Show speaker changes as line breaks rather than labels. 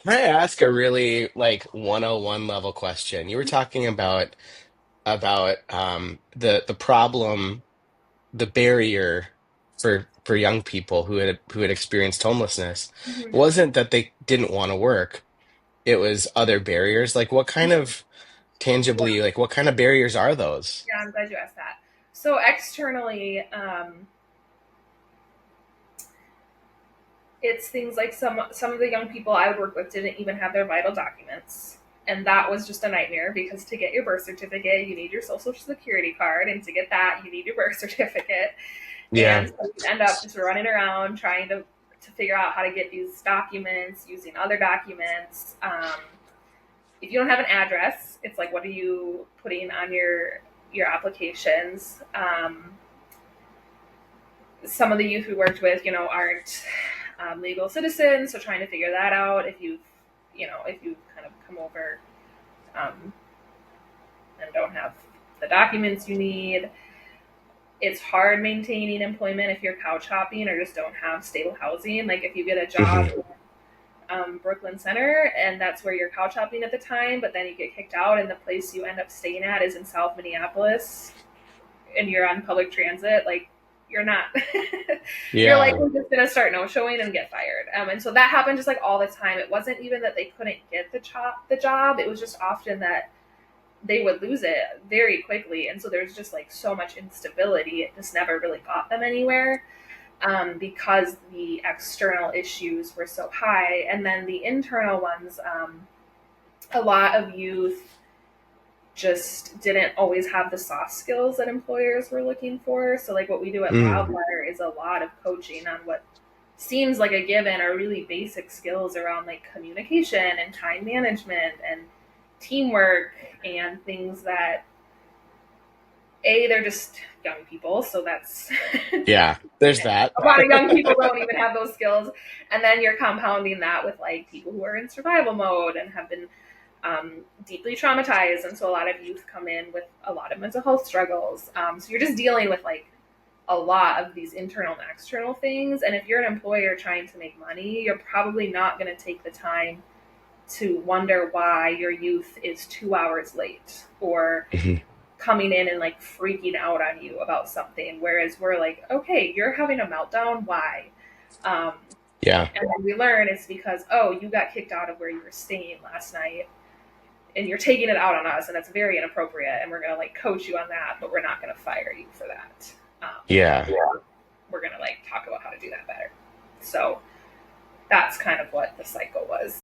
Can I ask a really like 101 level question? You were talking about the problem, the barrier for young people who had experienced homelessness. It
Mhm.
wasn't that they didn't want to work, it was other barriers. Like what kind of
Yeah,
tangibly, like what kind of barriers are those?
yeah, I'm glad you asked that. So externally, it's things like some of the young people I would work with didn't even have their vital documents. And that was just a nightmare because to get your birth certificate, you need your social security card, and to get that, you need your birth certificate. And
Yeah.
so you end up just running around trying to figure out how to get these documents using other documents. If you don't have an address, it's like, what are you putting on your applications? Some of the youth we worked with, aren't legal citizens, so trying to figure that out. If you've kind of come over um, and don't have the documents you need, it's hard maintaining employment if you're couch hopping or just don't have stable housing. Like if you get a job
Hmm.
in Brooklyn Center and that's where you're couch hopping at the time, but then you get kicked out and the place you end up staying at is in South Minneapolis and you're on public transit, like you're not, you're
Yeah.
likely just gonna start no showing and get fired. And so that happened just like all the time. It wasn't even that they couldn't get the job. It was just often that they would lose it very quickly, and so there's just like so much instability. It just never really got them anywhere because the external issues were so high, and then the internal ones. A lot of youth just didn't always have the soft skills that employers were looking for. So, like what we do at
Mm.
Wildflyer is a lot of coaching on what seems like a given are really basic skills around like communication and time management and teamwork and things that they're just young people, so that's
Yeah. There's that.
a lot of young people don't even have those skills, and then you're compounding that with like people who are in survival mode and have been deeply traumatized, and so a lot of youth come in with a lot of mental health struggles. So you're just dealing with like a lot of these internal and external things, and if you're an employer trying to make money, you're probably not going to take the time to wonder why your youth is 2 hours late or
Mhm.
coming in and like freaking out on you about something. Whereas we're like, okay, you're having a meltdown. Why? Um,
Yeah.
and then we learn it's because, oh, you got kicked out of where you were staying last night and you're taking it out on us and that's very inappropriate. And we're going to like coach you on that, but we're not going to fire you for that.
Yeah.
We're going to like talk about how to do that better. So that's kind of what the cycle was.